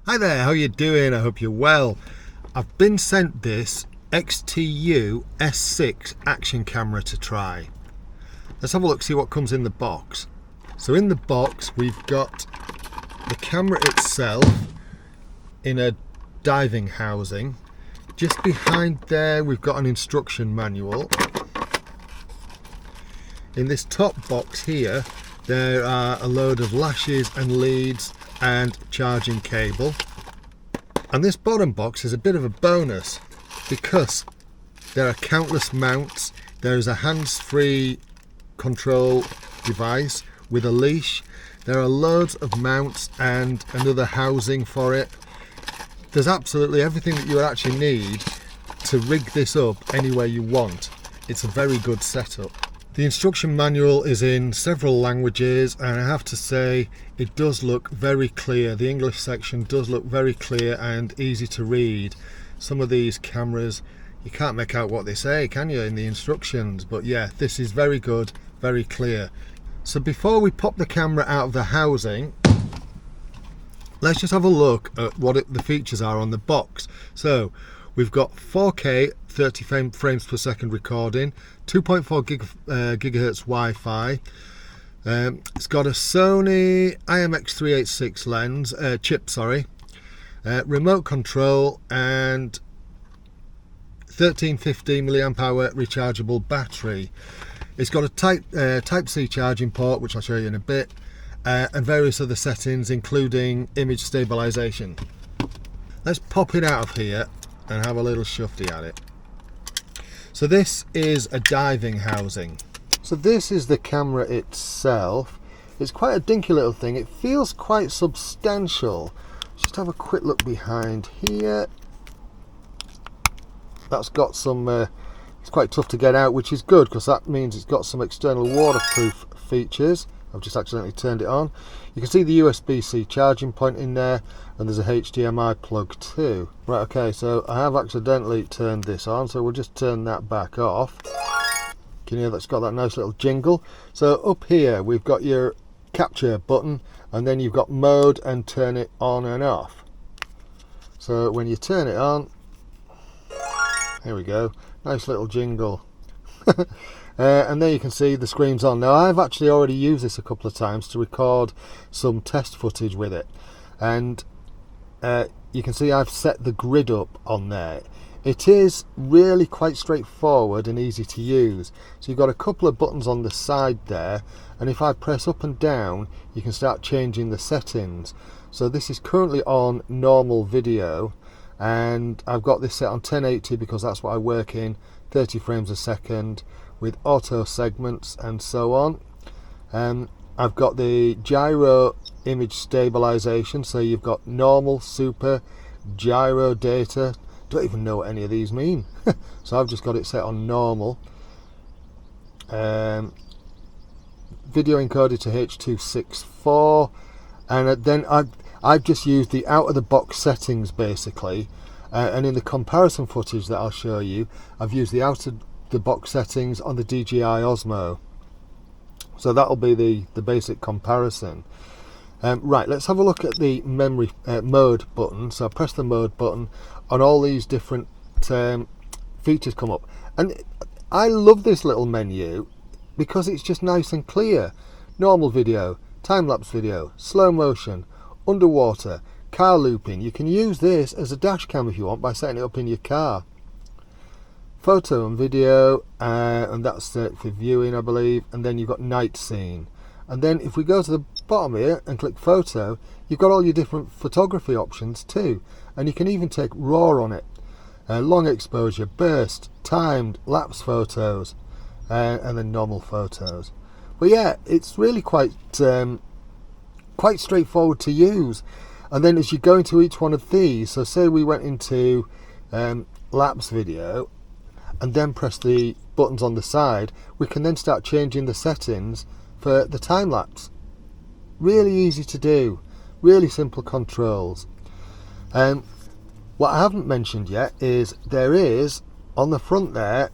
Hi there, how you doing? I hope you're well. I've been sent this XTU S6 action camera to try. Let's have a look, see what comes in the box. So in the box we've got the camera itself in a diving housing. Just behind there we've got an instruction manual. In this top box here there are a load of lashes and leads and charging cable. And this bottom box is a bit of a bonus because there are countless mounts. There is a hands-free control device with a leash. There are loads of mounts and another housing for it. There's absolutely everything that you would actually need to rig this up any way you want. It's a very good setup. The instruction manual is in several languages and I have to say it does look very clear. The English section does look very clear and easy to read. Some of these cameras you can't make out what they say, can you, in the instructions? But yeah, this is very good, very clear. So before we pop the camera out of the housing, let's just have a look at what the features are on the box. So we've got 4K 30 frames per second recording, 2.4 gigahertz Wi-Fi. It's got a Sony IMX386 lens, chip, remote control and 1350 milliamp hour rechargeable battery. It's got a Type-C charging port, which I'll show you in a bit, and various other settings, including image stabilization. Let's pop it out of here and have a little shufty at it. So this is a diving housing. So this is the camera itself. It's quite a dinky little thing. It feels quite substantial. Just have a quick look behind here. That's got some, it's quite tough to get out, which is good because that means it's got some external waterproof features. I've just accidentally turned it on. You can see the USB-C charging point in there, and there's a HDMI plug too. Right, okay, so I have accidentally turned this on, so we'll just turn that back off. Can you hear that's got that nice little jingle? So up here we've got your capture button, and then you've got mode and turn it on and off. So when you turn it on, here we go, nice little jingle. And there you can see the screen's on. Now I've actually already used this a couple of times to record some test footage with it, and you can see I've set the grid up on there. It is really quite straightforward and easy to use. So you've got a couple of buttons on the side there, and if I press up and down you can start changing the settings. So this is currently on normal video and I've got this set on 1080 because that's what I work in, 30 frames a second with auto segments and so on. I've got the gyro image stabilization, so you've got normal, super, gyro data. Don't even know what any of these mean. So I've just got it set on normal. Video encoded to H.264, and then I've just used the out of the box settings basically, and in the comparison footage that I'll show you I've used the out of the box settings on the DJI Osmo. So that'll be the basic comparison. Right, let's have a look at the memory mode button. So I press the mode button and all these different features come up, and I love this little menu because it's just nice and clear. Normal video, time-lapse video, slow motion, underwater, car looping. You can use this as a dash cam if you want by setting it up in your car. Photo and video, and that's for viewing I believe, and then you've got night scene. And then if we go to the bottom here and click photo, you've got all your different photography options too, and you can even take RAW on it. Long exposure, burst, timed, lapse photos, and then normal photos. But yeah, it's really quite straightforward to use. And then as you go into each one of these, so say we went into lapse video and then press the buttons on the side, we can then start changing the settings for the time lapse. Really easy to do, really simple controls. What I haven't mentioned yet is there is on the front there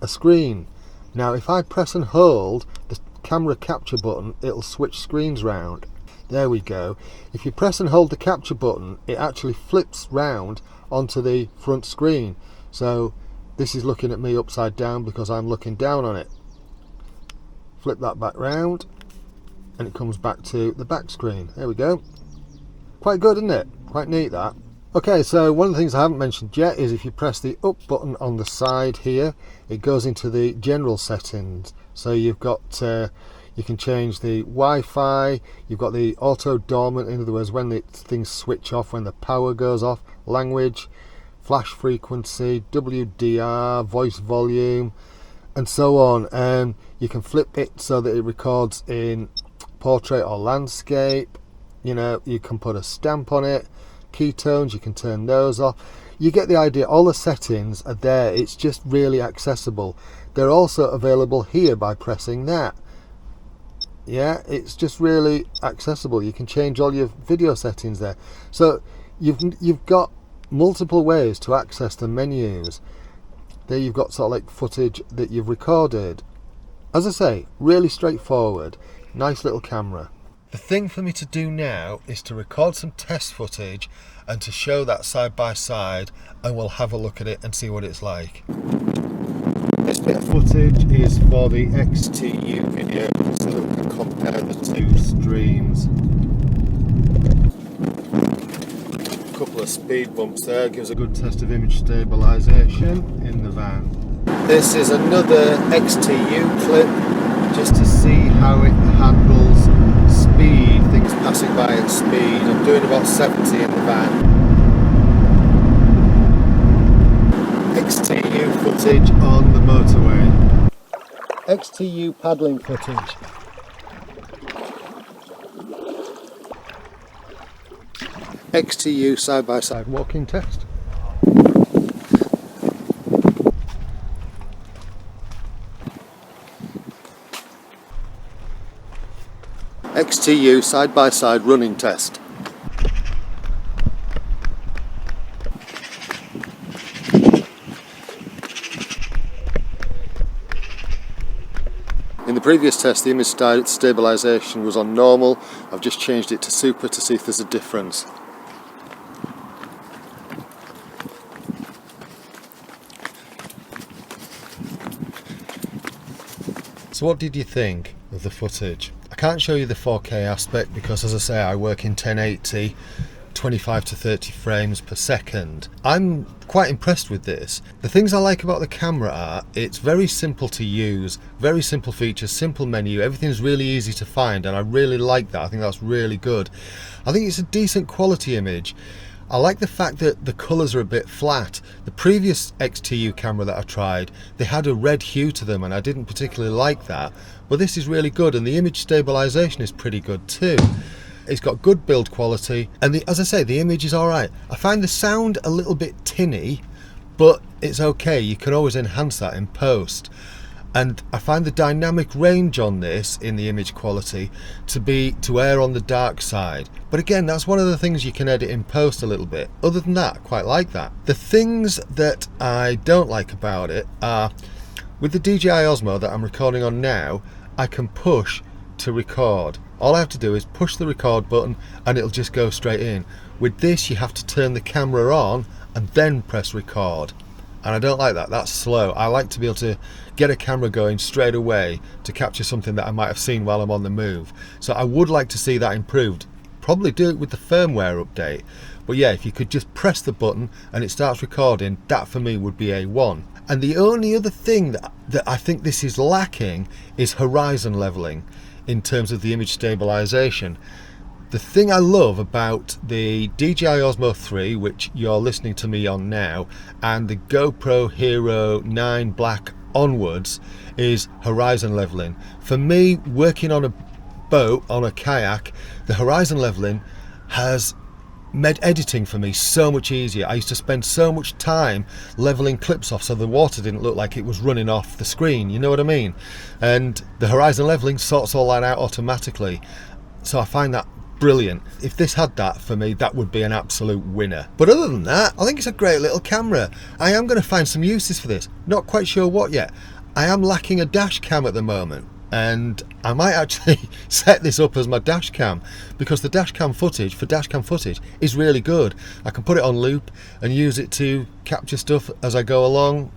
a screen. Now if I press and hold the camera capture button, it'll switch screens round. There we go. If you press and hold the capture button, it actually flips round onto the front screen. So this is looking at me upside down because I'm looking down on it. Flip that back round and it comes back to the back screen. There we go. Quite good, isn't it? Quite neat, that. Okay, so one of the things I haven't mentioned yet is if you press the up button on the side here, it goes into the general settings. So you've got you can change the Wi-Fi, you've got the auto dormant, in other words when the things switch off, when the power goes off, language, flash frequency, WDR, voice volume, and so on. You can flip it so that it records in portrait or landscape. You know, you can put a stamp on it. Keytones, you can turn those off. You get the idea. All the settings are there. It's just really accessible. They're also available here by pressing that. Yeah, it's just really accessible. You can change all your video settings there. So you've got multiple ways to access the menus. There you've got sort of like footage that you've recorded. As I say, really straightforward. Nice little camera. The thing for me to do now is to record some test footage and to show that side by side, and we'll have a look at it and see what it's like. This bit of footage is for the XTU video so that we can compare the two streams. A couple of speed bumps there gives a good test of image stabilisation in the van. This is another XTU clip just to see how it handles speed, things passing by at speed. I'm doing about 70 in the van. XTU footage on the motorway. XTU paddling footage. XTU side-by-side walking test. XTU side-by-side running test. In the previous test, the image stabilisation was on normal. I've just changed it to super to see if there's a difference. So what did you think of the footage? I can't show you the 4K aspect because, as I say, I work in 1080, 25 to 30 frames per second. I'm quite impressed with this. The things I like about the camera are it's very simple to use, very simple features, simple menu, everything's really easy to find, and I really like that. I think that's really good. I think it's a decent quality image. I like the fact that the colours are a bit flat. The previous XTU camera that I tried, they had a red hue to them and I didn't particularly like that. But this is really good, and the image stabilisation is pretty good too. It's got good build quality, and as I say, the image is alright. I find the sound a little bit tinny, but it's okay. You can always enhance that in post. And I find the dynamic range on this in the image quality to err on the dark side. But again, that's one of the things you can edit in post a little bit. Other than that, I quite like that. The things that I don't like about it are, with the DJI Osmo that I'm recording on now, I can push to record. All I have to do is push the record button and it'll just go straight in. With this, you have to turn the camera on and then press record. And I don't like that. That's slow. I like to be able to get a camera going straight away to capture something that I might have seen while I'm on the move. So I would like to see that improved. Probably do it with the firmware update. But yeah, if you could just press the button and it starts recording, that for me would be A1. And the only other thing that I think this is lacking is horizon leveling in terms of the image stabilization. The thing I love about the DJI Osmo 3, which you're listening to me on now, and the GoPro Hero 9 Black onwards, is horizon leveling. For me, working on a boat, on a kayak, the horizon leveling has made editing for me so much easier. I used to spend so much time leveling clips off so the water didn't look like it was running off the screen, you know what I mean? And the horizon leveling sorts all that out automatically. So I find that brilliant. If this had that, for me, that would be an absolute winner. But other than that, I think it's a great little camera. I am going to find some uses for this. Not quite sure what yet. I am lacking a dash cam at the moment. and I might actually set this up as my dash cam, because the dash cam footage is really good. I can put it on loop and use it to capture stuff as I go along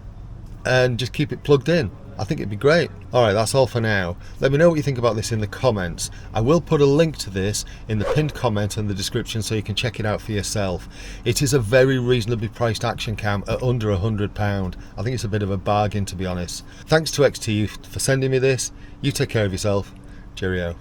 and just keep it plugged in. I think it'd be great. Alright, that's all for now. Let me know what you think about this in the comments. I will put a link to this in the pinned comment and the description so you can check it out for yourself. It is a very reasonably priced action cam at under £100. I think it's a bit of a bargain, to be honest. Thanks to XTU for sending me this. You take care of yourself. Cheerio.